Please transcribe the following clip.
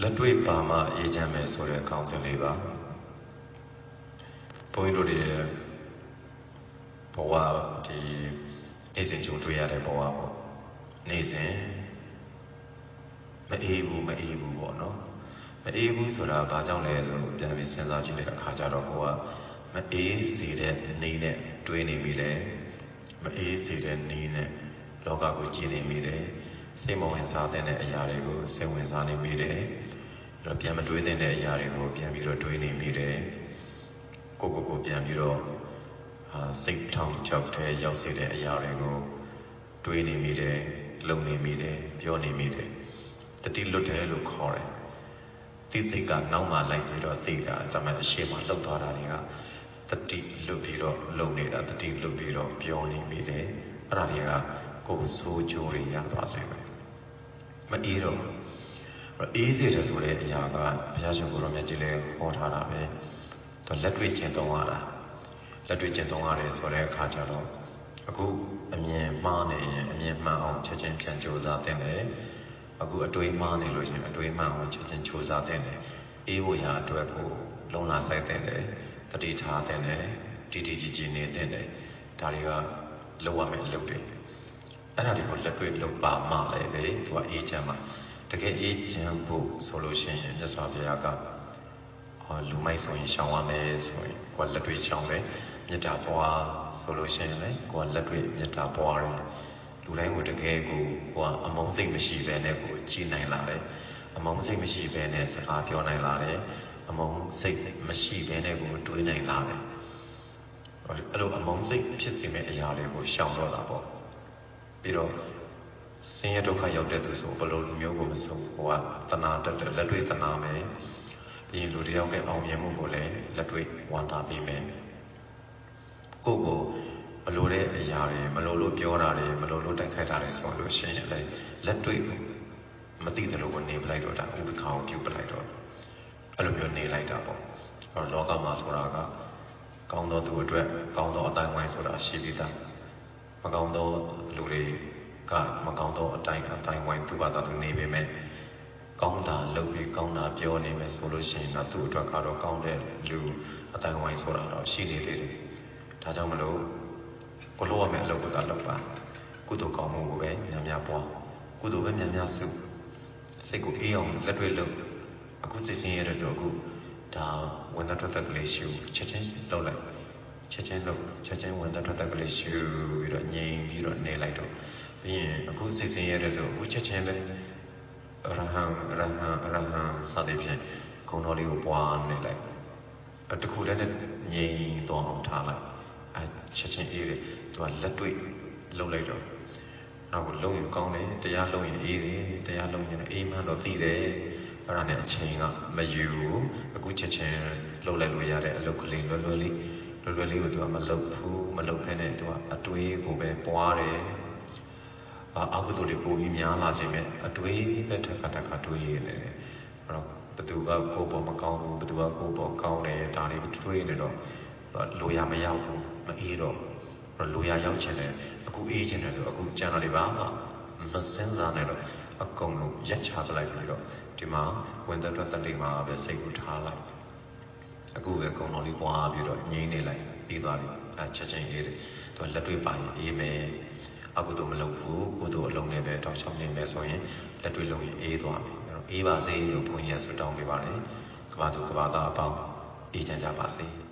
လက်တွေ့ပါမှအေးချမ်းမယ်ဆိုတဲ့ခေါင်းစဉ်လေးပါဘုန်းကြီးတို့တွေဘဝဒီနေ့စဉ်ကြုံတွေ့ရတဲ့ဘဝပေါ့နေ့စဉ်မအေးဘူးပေါ့နော်မအေးဘူးဆိုတာဘာကြောင့်လဲလို့ပြန်ပြီးစဉ်းစားကြည့်တဲ့အခါကျတော့ကိုကမအေးစေတဲ့နေနဲ့တွေးနေပြီလေမအေးစေတဲ့နေနဲ့လောကကိုကြည်နေမိတယ်စိတ်မဝင်စားတဲ့အရာတွေကိုစိတ်ဝင်စားနေမိတယ်ပြန်မတွေးတဲ့အရာတွေကိုပြန်ပြီးတော့တွေးနေမိတယ်ကိုပြန်ပြီးတော့စိတ်ထောင်ချောက်တဲ့ရောက်စေတဲ့အရာတွေကိုတွေးနေမိတယ်လုံနေမိတယ်ပြောနေမိတယ်တတိလွတ်တယ်လို့ခေါ်တယ်တိစိတ်ကနောက်မှလိုက်ပြီးတော့သိတာဒါမှအရှိမလှုပ်သွားတာတွေကတတိလွတ်ပြီးတော့လုံနေတာတတိလွတ်ပြီးတော့ပြောနေမိတယ်အဲ့ဒါတွေကကိုယ်ဆိုးကျိုးတွေရသွားစေတယ်မအေးတော့အေးစေတယ်ဆိုတဲ့အရာကဘုရားရှင်ကိုယ်တော်မြတ်ကြီးလည်းဟောထားတာပဲသူလက်တွေ့ကျင့်သုံးရတာလက်တွေ့ကျင့်သုံးရတယ်ဆိုတဲ့အခါကျတော့အခုအမြင်မှားနေရင်အမြင်မှန်အောင်ချက်ချင်းပြန်ကြိုးစားသင့်တယ်အခုအတွေးမှားနေလို့ရှိရင်အတွေးမှန်အောင်ချက်ချင်းကြိုးစားသင့်တယ်အေးဖို့ရာအတွက်ကိုလုံလာဆိုင်သင့်တယ်တတိထားသင့်တယ်တီတီကြီးကြီးနေသင့်တယ်ဒါတွေကလောက်ရမယ့်အလုပ်တွေအဲ့ဒါတွေကိုလက်တွေ့လုပ်ပါမှလည်းပဲသူကအေးချမ်းမှာတကယ်အေးချမ်းဖို့ဆိုလို့ရှိရင်မြတ်စွာဘုရားကလူမိုက်ဆိုရင်ရှောင်ရမယ်ဆိုရင်ကိုယ်လက်တွေ့ရှောင်တယ်မေတ္တာပွားဆိုလို့ရှိရင်လည်းကိုယ်လက်တွေ့မေတ္တာပွားတယ်လူတိုင်းကိုတကယ်ကိုအမုန်းစိတ်မရှိဘဲနဲ့ကိုကြည်နိုင်လာတယ်အမုန်းစိတ်မရှိဘဲနဲ့စကားပြောနိုင်လာတယ်အမုန်းစိတ်မရှိဘဲနဲ့ကိုတွေးနိုင်လာတယ်အဲ့လိုအမုန်းစိတ်ဖြစ်စေမယ့်အရာတွေကိုရှောင်တော့တာပေါ့ပြီးတော့ဆင်းရဲဒုက္ခရောက်တဲ့သူဆိုဘယ်လိုမျိုးကိုမဆိုဟိုကတဏှာတက်တယ်လက်တွေ့တဏှာမယ်ပြီးရင်လူတယောက်ကအောင်မြင်မှုကိုလည်းလက်တွေ့ဝမ်းသာပေးမယ်ကိုမလိုတဲ့အရာတွေမလိုလို့ပြောတာတွေမလိုလို့တိုက်ခိုက်တာတွေဆိုလို့ရှိရင်လည်းလက်တွေ့မသိတယ်လို့နေပလိုက်တော့တာဥပ္ပခါကိုပြုတ်ပလိုက်တော့အဲ့လိုမျိုးနေလိုက်တာပေါ့အဲ့တော့လောကမှာဆိုတာကကောင်းသောသူအတွက်ကောင်းသောအတိုင်းဝိုင်းဆိုတာရှိပြီးသားမကောင်းသောလူတွေကမကောင်းသောအတိုင်းဝိုင်းသူ့ဘာသာသူနေပေမဲ့ကောင်းတာလုပ်ပြီးကောင်းတာပြောနေမယ်ဆိုလို့ရှိရင်တော့သူ့အတွက်ကတော့ကောင်းတဲ့လူအတိုင်းဝိုင်းဆိုတာတော့ရှိနေသေးတယ်ဒါကြောင့်မလို့ကိုလိုရမယ့်အလုပ်ကလုပ်ပါကုသိုလ်ကောင်းမှုကိုပဲများများပွားကုသိုလ်ပဲများများစုစိတ်ကိုအေးအောင်လက်တွေ့လုပ်အခုသိချင်းရတဲ့ဆိုအခုဒါဝန်သက်ထွက်သက်ကလေးရှုချက်ချင်းလုပ်လိုက်ချက်ချင်းဝန်သက်ထွက်သက်ကလေးရှုပြီးတော့ငြိမ်ပြီးတော့နေလိုက်တော့ပြီးရင်အခုစိတ်ဆင်းရဲတဲ့ဆိုအခုချက်ချင်းပဲအရဟံစသည်ဖြင့်ဂုဏ်တော်လေးကိုပွားနေလိုက်တခုတည်းနဲ့ငြိမ်သွားအောင်ထားလိုက်ချက်ချင်းအေးတယ်သူကလက်တွေ့လှုပ်လိုက်တော့နောက်ကိုလုံရင်ကောင်းတယ်တရားလုံရင်အေးတယ်တရားလုံရင်အေးမှန်းတော့သိတယ်အဲ့ဒါနဲ့အချိန်ကမယူအခုချက်ချင်းလှုပ်လိုက်လို့ရတဲ့အလုပ်ကလေးလွယ်လွယ်လေးကိုသူကမလုပ်ဘူးမလုပ်ဖ ೇನೆ သူကအတွေးကိုပဲပွားတယ်အကုသိုလ်တွေပိုပြီးများလာခြင်းနဲ့အတွေးနဲ့ထပ်ခါတွေးနေတယ်အဲ့တော့ဘသူကကိုယ်ပေါ်မကောင်းဘူးဘသူကကိုယ်ပေါ်ကောင်းတယ်ဒါတွေတွေးနေတော့လိုရမရောက်ဘူးမအေးတော့လိုရရောက်ချင်တယ်အခုအေးချင်တယ်ဆိုအခုကြံတာတွေပါမစဉ်းစားနဲ့တော့အကုန်လုံးရက်ချပလိုက်ပြီးတော့ဒီမှာဝင်သက်တက်တိမှာပဲစိတ်ကိုထားလိုက်အခုပဲကုံတော်လေးပွားပြီးတော့ငြိမ်းနေလိုက်ပြီးသွားပြီချက်ချင်းအေးတယ်သူလက်တွေ့ပါရင်အေးမယ်အကုသိုလ်မလုပ်ဘူးကုသိုလ်အလုံးနဲ့ပဲတောက်ချောင်းနေမယ်ဆိုရင်လက်တွေ့လုံးရင်အေးသွားပြီအေးပါစေလို့ဘုန်းကြီးကဆုတောင်းပေးပါတယ်ကဘာသူကဘာသားအပေါင်းအေးချမ်းကြပါစေ